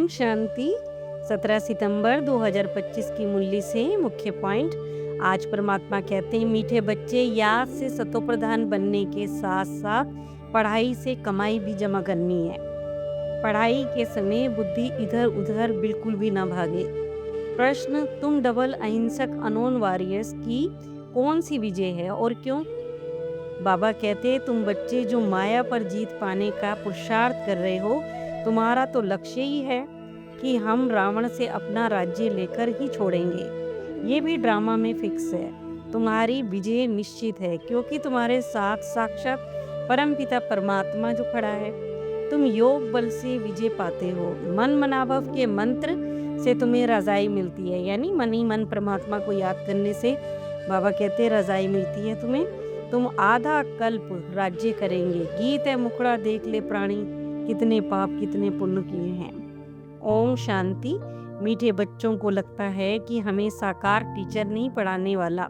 ओम शांति। 17 सितंबर 2025 की मुरली से मुख्य पॉइंट। आज परमात्मा कहते हैं, मीठे बच्चे, याद से सतोप्रधान बनने के साथ साथ पढ़ाई से कमाई भी जमा करनी है। पढ़ाई के समय बुद्धि इधर उधर बिल्कुल भी ना भागे। प्रश्न, तुम डबल अहिंसक अनोन वॉरियर्स की कौन सी विजय है और क्यों? बाबा कहते, तुम बच्चे जो माया पर जीत पाने का पुरुषार्थ कर रहे हो, तुम्हारा तो लक्ष्य ही है कि हम रावण से अपना राज्य लेकर ही छोड़ेंगे। ये भी ड्रामा में फिक्स है। तुम्हारी विजय निश्चित है क्योंकि तुम्हारे साथ साक्षात परमपिता परमात्मा जो खड़ा है। तुम योग बल से विजय पाते हो। मन मनाभव के मंत्र से तुम्हें रजाई मिलती है, यानी मन ही मन परमात्मा को याद करने से बाबा कहते रजाई मिलती है तुम्हें। तुम आधा कल्प राज्य करेंगे। गीत है मुखड़ा देख ले प्राणी, कितने पाप कितने पुण्य किए हैं। ओम शांति। मीठे बच्चों को लगता है कि हमें साकार टीचर नहीं पढ़ाने वाला,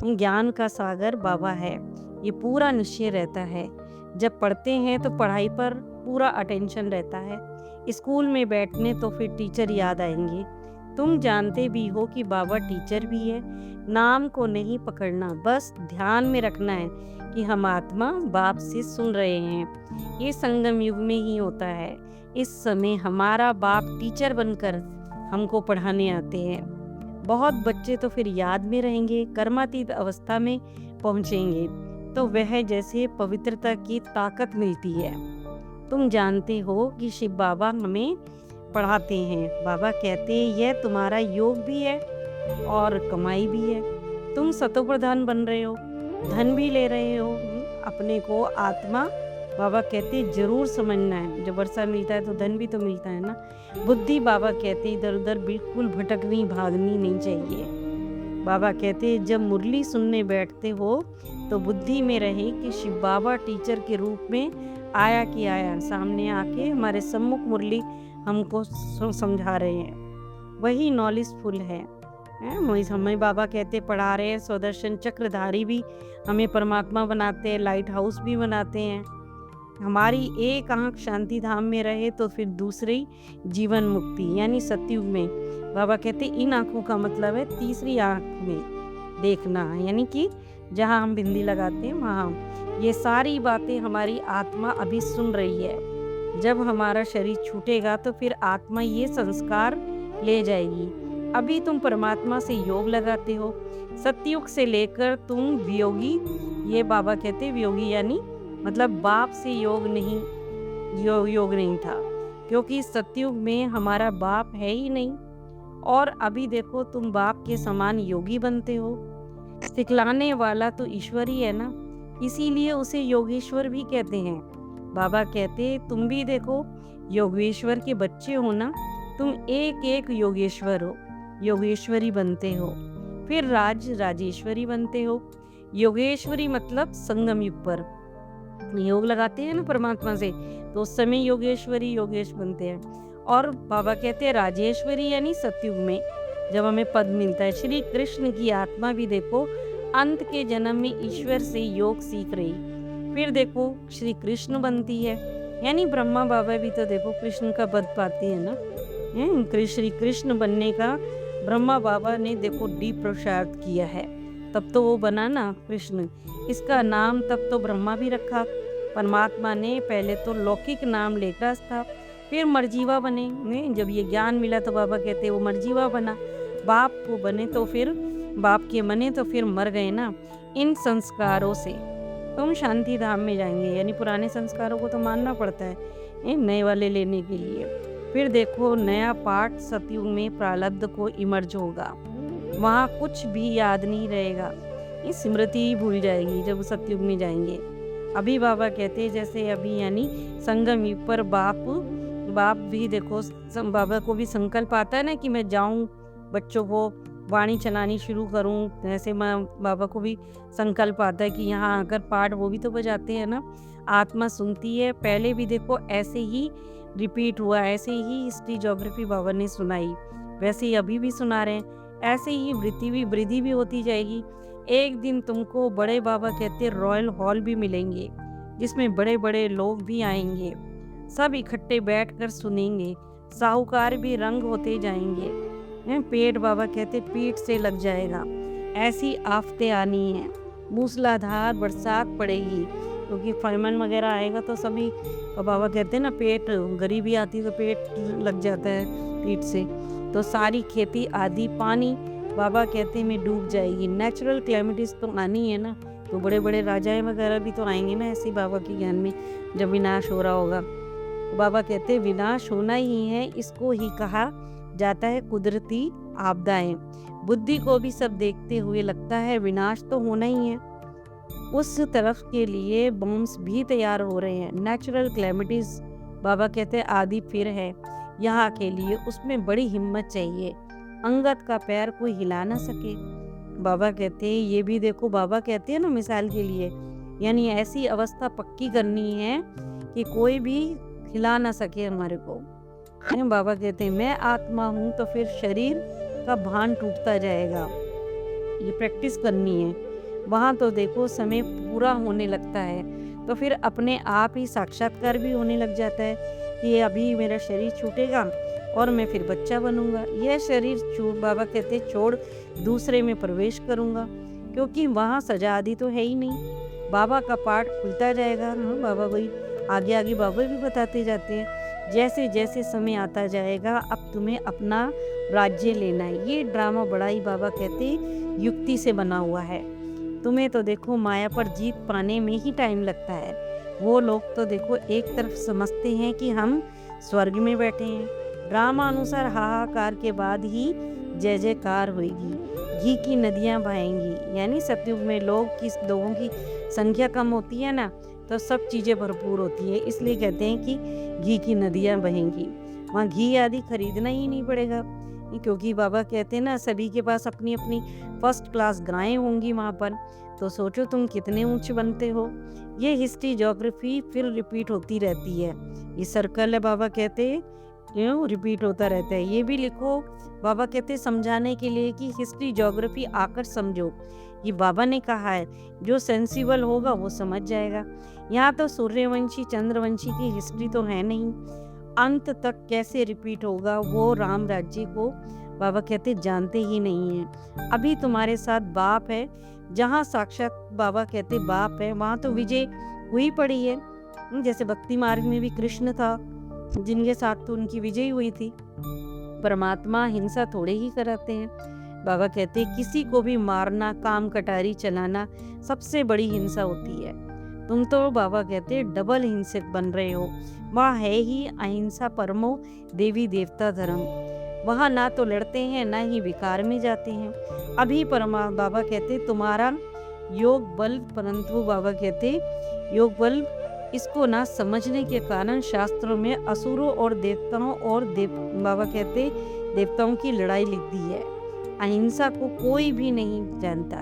ज्ञान का सागर बाबा है, ये पूरा निश्चय रहता है। जब पढ़ते हैं तो पढ़ाई पर पूरा अटेंशन रहता है। स्कूल में बैठने तो फिर टीचर याद आएंगे। तुम जानते भी हो कि बाबा टीचर भी है। नाम को नहीं पकड़ना, बस ध्यान में रखना है कि हम आत्मा बाप से सुन रहे हैं। ये संगम युग में ही होता है। इस समय हमारा बाप टीचर बनकर हमको पढ़ाने आते हैं। बहुत बच्चे तो फिर याद में रहेंगे, कर्मातीत अवस्था में पहुंचेंगे तो वह जैसे पवित्रता की ताकत मिलती है। तुम जानते हो कि शिव बाबा हमें पढ़ाते हैं। बाबा कहते हैं, यह तुम्हारा योग भी है और कमाई भी है। तुम सतोप्रधान बन रहे हो, धन भी ले रहे हो अपने को आत्मा। बाबा कहते जरूर समझना है, जब वर्षा मिलता है तो धन भी तो मिलता है ना। बुद्धि बाबा कहते इधर उधर बिल्कुल भटकनी भागनी नहीं चाहिए। बाबा कहते जब मुरली सुनने बैठते हो तो बुद्धि में रहे कि शिव बाबा टीचर के रूप में आया कि आया, सामने आके हमारे सम्मुख मुरली हमको समझा रहे हैं। वही नॉलेजफुल है। हमें बाबा कहते पढ़ा रहे हैं। स्वदर्शन चक्रधारी भी हमें परमात्मा बनाते हैं, लाइट हाउस भी बनाते हैं। हमारी एक आंख शांति धाम में रहे तो फिर दूसरी जीवन मुक्ति, यानी सतयुग में। बाबा कहते इन आंखों का मतलब है तीसरी आंख में देखना, यानी कि जहाँ हम बिंदी लगाते हैं वहाँ। ये सारी बातें हमारी आत्मा अभी सुन रही है। जब हमारा शरीर छूटेगा तो फिर आत्मा ये संस्कार ले जाएगी। अभी तुम परमात्मा से योग लगाते हो। सतयुग से लेकर तुम वियोगी, ये बाबा कहते वियोगी यानी मतलब बाप से योग नहीं था, क्योंकि सतयुग में हमारा बाप है ही नहीं। और अभी देखो तुम बाप के समान योगी बनते हो। सिखलाने वाला तो ईश्वर ही है ना, इसीलिए उसे योगेश्वर भी कहते हैं। बाबा कहते तुम भी देखो योगेश्वर के बच्चे हो ना, तुम एक एक योगेश्वर हो, योगेश्वरी बनते हो, फिर राजेश्वरी बनते हो। योगेश्वरी मतलब संगम युग पर योग लगाते हैं ना परमात्मा से, तो उस समय योगेश्वरी योगेश बनते हैं। और बाबा कहते हैं राजेश्वरी यानी सतयुग में जब हमें पद मिलता है। श्री कृष्ण की आत्मा भी देखो अंत के जन्म में ईश्वर से योग सीख रही, फिर देखो श्री कृष्ण बनती है, यानी ब्रह्मा बाबा भी तो देखो कृष्ण का पद पाते हैं ना। श्री कृष्ण बनने का ब्रह्मा बाबा ने देखो डीप पुरुषार्थ किया है, तब तो वो बना ना कृष्ण। इसका नाम तब तो ब्रह्मा भी रखा। परमात्मा ने पहले तो लौकिक नाम लेकर था, फिर मरजीवा बने। जब ये ज्ञान मिला तो बाबा कहते वो मरजीवा बना। बाप को बने तो फिर बाप के मने तो फिर मर गए ना। इन संस्कारों से तुम शांति धाम में जाएंगे, यानी पुराने संस्कारों को तो मानना पड़ता है नए वाले लेने के लिए। फिर देखो नया पाठ सतयुग में प्रारब्ध को इमर्ज होगा, वहाँ कुछ भी याद नहीं रहेगा, ये स्मृति ही भूल जाएगी जब सतयुग में जाएंगे। अभी बाबा कहते जैसे अभी यानी संगम युग पर बाप भी देखो, बाबा को भी संकल्प आता है ना कि मैं जाऊं बच्चों को वाणी चलानी शुरू करूं। ऐसे बाबा को भी संकल्प आता है कि यहाँ आकर पाठ वो भी तो बजाते हैं ना, आत्मा सुनती है। पहले भी देखो ऐसे ही रिपीट हुआ, ऐसे ही हिस्ट्री ज्योग्राफी बाबा ने सुनाई, वैसे ही अभी भी सुना रहे हैं। ऐसे ही वृद्धि भी होती जाएगी। एक दिन तुमको बड़े बाबा कहते रॉयल हॉल भी मिलेंगे, जिसमें बड़े बड़े लोग भी आएंगे, सब इकट्ठे बैठकर सुनेंगे। साहूकार भी रंग होते जाएंगे, पेट बाबा कहते पीठ से लग जाएगा, ऐसी आफतें आनी है, मूसलाधार बरसात पड़ेगी, क्योंकि फैमन वगैरह आएगा तो सभी बाबा कहते हैं ना, पेट गरीबी आती है तो पेट लग जाता है पीठ से, तो सारी खेती आदि पानी बाबा कहते में डूब जाएगी। नेचुरल क्लैमिटीज तो आनी है ना, तो बड़े बड़े राजाएं वगैरह भी तो आएंगे ना ऐसे बाबा के ज्ञान में, जब विनाश हो रहा होगा। तो बाबा कहते विनाश होना ही है, इसको ही कहा जाता है कुदरती आपदाएं। बुद्धि को भी सब देखते हुए लगता है विनाश तो होना ही है, उस तरफ के लिए बॉम्ब्स भी तैयार हो रहे हैं। नेचुरल क्लैमिटीज बाबा कहते हैं आदि फिर है यहाँ के लिए, उसमें बड़ी हिम्मत चाहिए, अंगद का पैर कोई हिला ना सके। बाबा कहते हैं ये भी देखो, बाबा कहते हैं ना मिसाल के लिए, यानी ऐसी अवस्था पक्की करनी है कि कोई भी हिला ना सके हमारे को। बाबा कहते हैं मैं आत्मा हूँ, तो फिर शरीर का भान टूटता जाएगा, ये प्रैक्टिस करनी है। वहाँ तो देखो समय पूरा होने लगता है, तो फिर अपने आप ही साक्षात्कार भी होने लग जाता है कि अभी मेरा शरीर छूटेगा और मैं फिर बच्चा बनूंगा, यह शरीर बाबा कहते छोड़ दूसरे में प्रवेश करूंगा, क्योंकि वहाँ सजा आदि तो है ही नहीं। बाबा का पाठ खुलता जाएगा ना, बाबा वही आगे आगे बाबा भी बताते जाते हैं, जैसे जैसे समय आता जाएगा अब तुम्हें अपना राज्य लेना है। ये ड्रामा बड़ा ही बाबा कहते युक्ति से बना हुआ है। तुम्हें तो देखो माया पर जीत पाने में ही टाइम लगता है। वो लोग तो देखो एक तरफ समझते हैं कि हम स्वर्ग में बैठे हैं, ड्रामा अनुसार हाहाकार के बाद ही जय जयकार होगी, घी की नदियां बहेंगी। यानी सतयुग में लोगों की संख्या कम होती है ना, तो सब चीज़ें भरपूर होती है, इसलिए कहते हैं कि घी की नदियां बहेंगी। वहाँ घी आदि खरीदना ही नहीं पड़ेगा, क्योंकि बाबा कहते हैं ना सभी के पास अपनी अपनी फर्स्ट क्लास गायें होंगी वहाँ पर। तो सोचो तुम कितने ऊंच बनते हो। ये हिस्ट्री ज्योग्राफी फिर रिपीट होती रहती है, ये सर्कल है बाबा कहते क्यों रिपीट होता रहता है। ये भी लिखो, बाबा कहते समझाने के लिए कि हिस्ट्री ज्योग्राफी आकर समझो, ये बाबा ने कहा है, जो सेंसिबल होगा वो समझ जाएगा। यहाँ तो सूर्यवंशी चंद्रवंशी की हिस्ट्री तो है नहीं, अंत तक कैसे रिपीट होगा वो राम राज्य को बाबा कहते जानते ही नहीं है। अभी तुम्हारे साथ बाप है, जहाँ साक्षात बाबा कहते बाप है वहाँ तो विजय हुई पड़ी है। जैसे भक्ति मार्ग में भी कृष्ण था, जिनके साथ तो उनकी विजय हुई थी। परमात्मा हिंसा थोड़े ही कराते हैं। बाबा कहते किसी को भी मारना, काम कटारी चलाना सबसे बड़ी हिंसा होती है। तुम तो बाबा कहते डबल हिंसक बन रहे हो। वहाँ है ही अहिंसा परमो देवी देवता धर्म, वहाँ ना तो लड़ते हैं ना ही विकार में जाते हैं। अभी बाबा कहते तुम्हारा योग बल, परंतु बाबा कहते योग बल इसको ना समझने के कारण शास्त्रों में असुरों और देवताओं और बाबा कहते देवताओं की लड़ाई लिख दी है। अहिंसा को कोई भी नहीं जानता।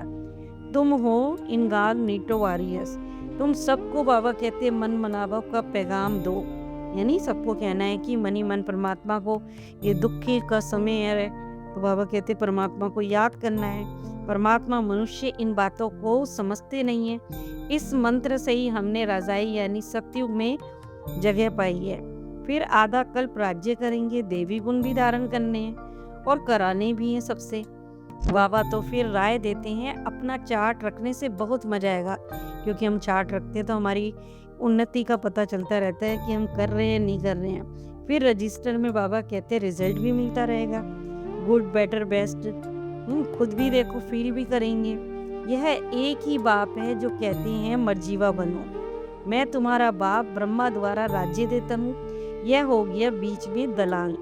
तुम हो इनकॉग्निटो वॉरियर्स, तुम सबको बाबा कहते मन मनावा का पैगाम दो, यानी सबको कहना है कि मनी मन परमात्मा को, ये दुखी का समय है तो बाबा कहते परमात्मा को याद करना है। परमात्मा मनुष्य इन बातों को समझते नहीं है। इस मंत्र से ही हमने रजाई यानी सतयुग में जगह पाई है। फिर आधा कल्प राज्य करेंगे, देवी गुण भी धारण करने हैं और कराने भी हैं सबसे। बाबा तो फिर राय देते हैं अपना चार्ट रखने से बहुत मजा आएगा, क्योंकि हम चार्ट रखते हैं तो हमारी उन्नति का पता चलता रहता है कि हम कर रहे हैं नहीं कर रहे हैं। फिर रजिस्टर में बाबा कहते हैं रिजल्ट भी मिलता रहेगा, गुड बेटर बेस्ट, खुद भी देखो फील भी करेंगे। यह एक ही बाप है जो कहते हैं मर्जीवा बनो, मैं तुम्हारा बाप ब्रह्मा द्वारा राज्य देता हूँ। यह हो गया बीच में दलाल।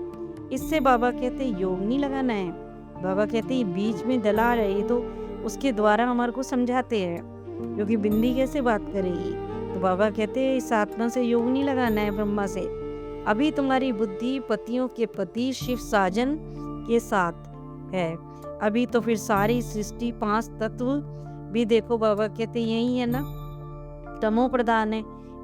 इससे बाबा कहते योग नहीं लगाना है। बाबा कहते बीच में दलाल है, ये तो उसके द्वारा हमारे को समझाते हैं, क्योंकि बिंदी कैसे बात करेगी। तो बाबा कहते इस आत्मा से योग नहीं लगाना है ब्रह्मा से। अभी तुम्हारी बुद्धि पतियों के पति शिव साजन के साथ है। अभी तो फिर सारी सृष्टि 5 तत्व भी देखो बाबा कहते यही है ना, तमो प्रधान है।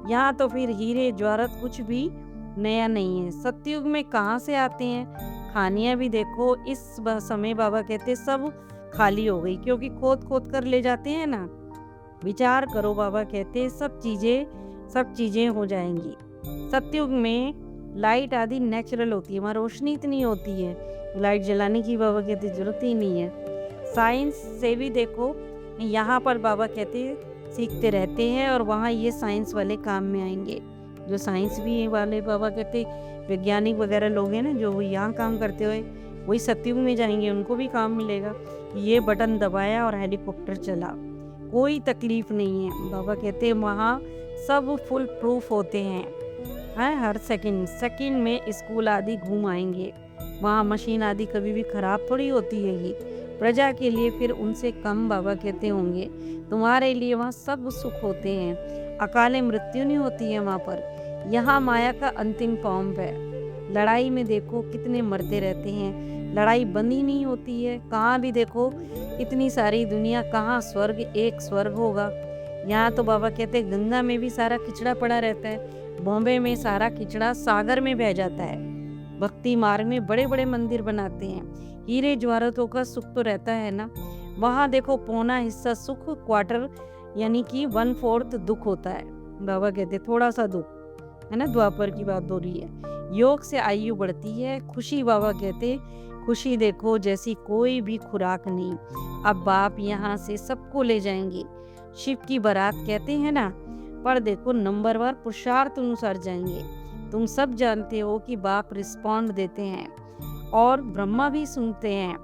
यहाँ तो फिर हीरे ज्वारत कुछ भी नया नहीं है। सतयुग में कहाँ से आते हैं, खानियाँ भी देखो इस समय बाबा कहते सब खाली हो गई, क्योंकि खोद खोद कर ले जाते हैं ना। विचार करो, बाबा कहते सब चीजें हो जाएंगी। सतयुग में लाइट आदि नेचुरल होती है, वहाँ रोशनी इतनी होती है, लाइट जलाने की बाबा कहते ज़रूरत ही नहीं है। साइंस से भी देखो, यहाँ पर बाबा कहते सीखते रहते हैं और वहाँ ये साइंस वाले काम में आएंगे। जो साइंस भी वाले बाबा कहते वैज्ञानिक वगैरह लोग हैं ना, जो यहाँ काम करते हुए वही सतयुग में जाएंगे, उनको भी काम मिलेगा। ये बटन दबाया और हेलीकॉप्टर चला, कोई तकलीफ नहीं है। बाबा कहते हैं वहाँ सब फुल प्रूफ होते हैं, हर सेकंड में स्कूल आदि घूम आएंगे। वहाँ मशीन आदि कभी भी खराब थोड़ी होती है, ये प्रजा के लिए फिर उनसे कम बाबा कहते होंगे। तुम्हारे लिए वहाँ सब सुख होते हैं, अकाले मृत्यु नहीं होती है वहाँ पर। यहाँ माया का अंतिम पॉम्प है। लड़ाई में देखो कितने मरते रहते हैं, लड़ाई बंदी नहीं होती है। कहाँ भी देखो इतनी सारी दुनिया, कहाँ स्वर्ग एक स्वर्ग होगा। यहाँ तो बाबा कहते हैं गंगा में भी सारा किचड़ा पड़ा रहता है, बॉम्बे में सारा किचड़ा सागर में बह जाता है। भक्ति मार्ग में बड़े बड़े मंदिर बनाते हैं, हीरे जवाहरातों का सुख तो रहता है ना। वहाँ देखो पौना हिस्सा सुख, क्वार्टर यानी कि 1/4 दुख होता है। बाबा कहते थोड़ा सा दुख है ना, द्वापर की बात हो रही है। योग से आयु बढ़ती है, खुशी बाबा कहते खुशी देखो जैसी कोई भी खुराक नहीं। अब बाप यहाँ से सबको ले जाएंगे, शिव की बारात कहते हैं ना, पर देखो नंबरवार पुरुषार्थ अनुसार जाएंगे। तुम सब जानते हो कि बाप रिस्पॉन्ड देते हैं और ब्रह्मा भी सुनते हैं।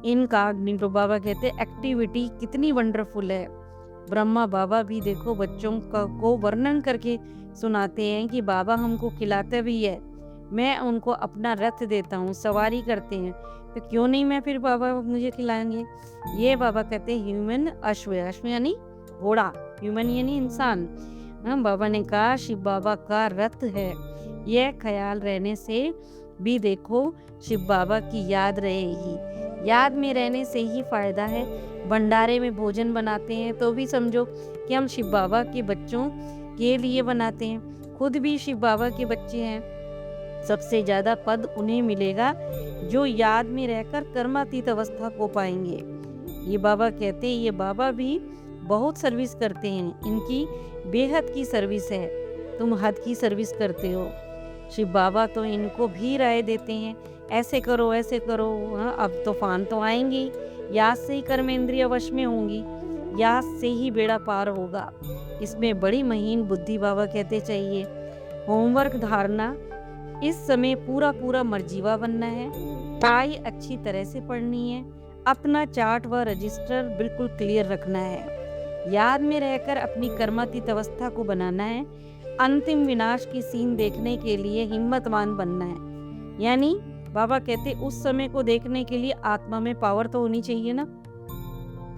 इनका बाबा कहते एक्टिविटी कितनी वंडरफुल है। ब्रह्मा बाबा भी देखो बच्चों को वर्णन करके सुनाते हैं कि बाबा हमको खिलाते भी है, मैं उनको अपना रथ देता हूँ, सवारी करते हैं, तो क्यों नहीं मैं फिर बाबा मुझे खिलाएंगे। ये बाबा कहते हैं ह्यूमन अश्व, अश्व यानी घोड़ा, ह्यूमन यानी इंसान। बाबा ने कहा शिव बाबा का रथ है। यह ख्याल रहने से भी देखो शिव बाबा की याद रहेगी। याद में रहने से ही फायदा है। भंडारे में भोजन बनाते हैं तो भी समझो कि हम शिव बाबा के बच्चों के लिए बनाते हैं, खुद भी शिव बाबा के बच्चे हैं। सबसे ज्यादा पद उन्हें मिलेगा जो याद में रहकर कर्मातीत अवस्था को पाएंगे। ये बाबा कहते हैं, ये बाबा भी बहुत सर्विस करते हैं, इनकी बेहद की सर्विस है। तुम हद की सर्विस करते हो। शिव बाबा तो इनको भी राय देते हैं, ऐसे करो ऐसे करो। अब तूफान तो आएंगी, याद से ही कर्मेंद्रिय वश में होंगी, याद से ही बेड़ा पार होगा। इसमें बड़ी महीन बुद्धि बाबा कहते चाहिए। होमवर्क धारना, इस समय पूरा मर्जीवा बनना है, पढ़ाई अच्छी तरह से पढ़नी है, अपना चार्ट व रजिस्टर बिल्कुल क्लियर रखना है, याद में रहकर अपनी कर्मातीत अवस्था को बनाना है, अंतिम विनाश की सीन देखने के लिए हिम्मतवान बनना है। यानी बाबा कहते उस समय को देखने के लिए आत्मा में पावर तो होनी चाहिए ना,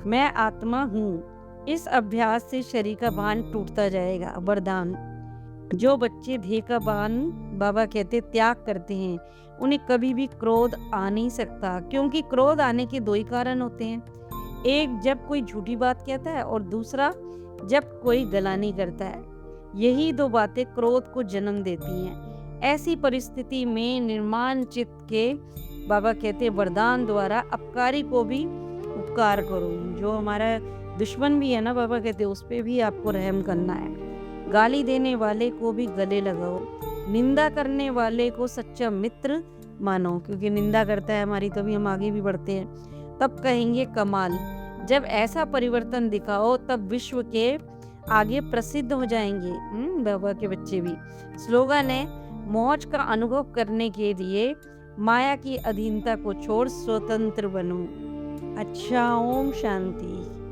मैं आत्मा हूँ। इस अभ्यास से शरीर का भान टूटता जाएगा। वरदान, जो बच्चे देह का भान बाबा कहते त्याग करते हैं, उन्हें कभी भी क्रोध आ नहीं सकता, क्योंकि क्रोध आने के दो ही कारण होते हैं, एक जब कोई झूठी बात कहता है और दूसरा जब कोई गलानी करता है। यही दो बातें क्रोध को जन्म देती हैं। ऐसी परिस्थिति में निर्माण चित्त के बाबा कहते वरदान द्वारा अपकारी को भी उपकार करो। जो हमारा दुश्मन भी है ना, बाबा कहते उस पे भी आपको रहम करना है। गाली देने वाले को भी गले लगाओ, निंदा करने वाले को सच्चा मित्र मानो, क्योंकि निंदा करता है हमारी तभी हम आगे भी बढ़ते हैं। तब कहेंगे कमाल। जब ऐसा परिवर्तन दिखाओ तब विश्व के आगे प्रसिद्ध हो जाएंगे बाबा के बच्चे भी। स्लोगन है, मौज का अनुभव करने के लिए माया की अधीनता को छोड़ स्वतंत्र बनो। अच्छा, ओम शांति।